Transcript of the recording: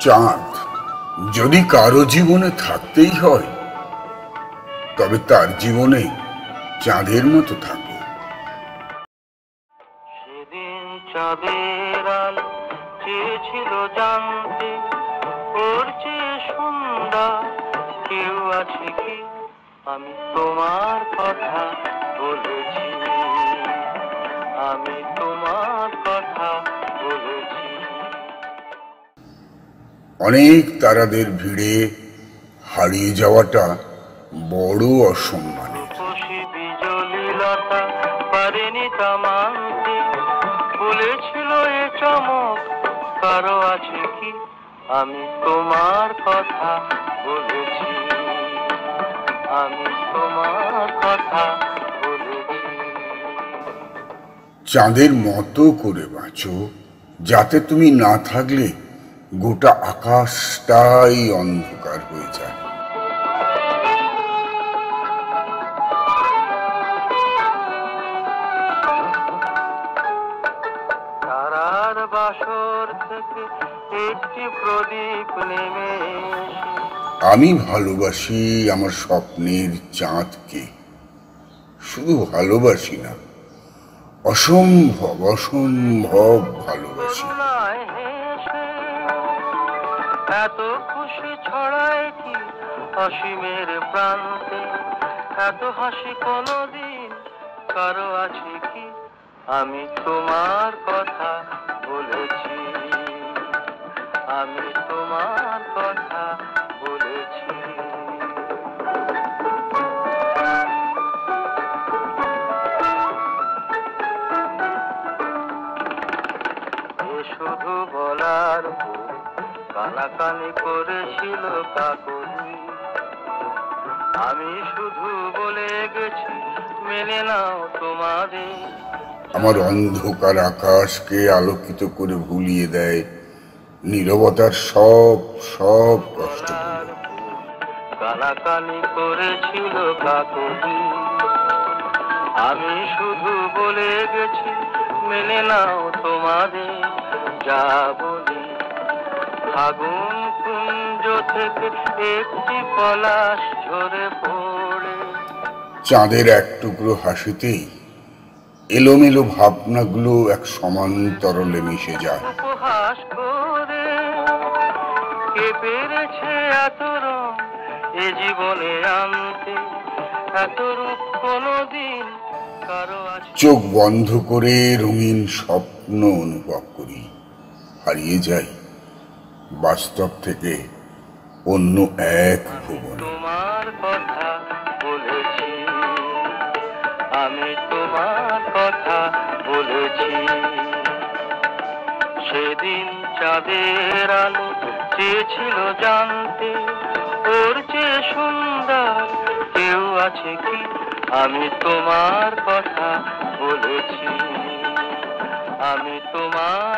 চাঁদ যদি কারো জীবনে থাকতেই হয়, তবে তার জীবনে চাঁদের মতো থাকো। সেদিন চাঁদের আলো চেয়েছিল জানতে, ওর চেয়ে সুন্দর কেউ আছে কি? আমি তোমার কথা বলেছি, আমি তোমার কথা বলেছি। অনেক তারাদের ভিড়ে হারিয়ে যাওয়াটা বড় অসম্মানের। খুশি বিজলি লতা পারেনি তা মানতে, বলেছিল এ চমক কারো আছে কি? আমি তোমার কথা বলেছি, আমি তোমার কথা বলেছি। চাঁদের মতো করে বাঁচো, যাতে তুমি না থাকলে গোটা আকাশটাই অন্ধকার হয়ে যায়। তারার বাসর থেকে একটি প্রদীপ নেমে আমি ভালোবাসি আমার স্বপ্নের চাঁদকে, শুধু ভালোবাসি না, অসম্ভব অসম্ভব ভালোবাসি। এত খুশি ছড়ায় কি অসীমের প্রান্তে? এত হাসি কোনদিন কারো আছে কি? আমি তোমার কথা বলেছি, আমি তোমার কথা বলেছি। শুধু বলার পর কানাকানি করেছিল কাকলি, আমি শুধু বলে গেছি মেনে নাও তোমাদের। আমার অন্ধকার আকাশকে আলোকিত করে ভুলিয়ে দেয় নীরবতার সব সব কষ্ট। কানাকানি করেছিল কাকলি, আমি শুধু বলে গেছি মেনে নাও তোমাদের। যা বলি ফাগুন কুঞ্জ থেকে একটি পলাশ ঝরে পড়ে। চাঁদের এক টুকরো হাসিতেই এলোমেলো ভাবনাগুলো এক সমান্তরলে মিশে যায়। উপহাস করে কে পেরেছে এত রং এ জীবনে আনতে? এত রূপ কোনদিন কারো আছে? চোখ বন্ধ করে রঙিন স্বপ্ন অনুভব করি, হারিয়ে যাই বাস্তব থেকে অন্য এক ভুবনে। তোমার কথা বলেছি, আমি তোমার কথা বলেছি। সেদিন চাঁদের আলো চেয়েছিল জানতে, ওর চেয়ে সুন্দর কেউ আছে কি? আমি তোমার কথা বলেছি, আমি তোমার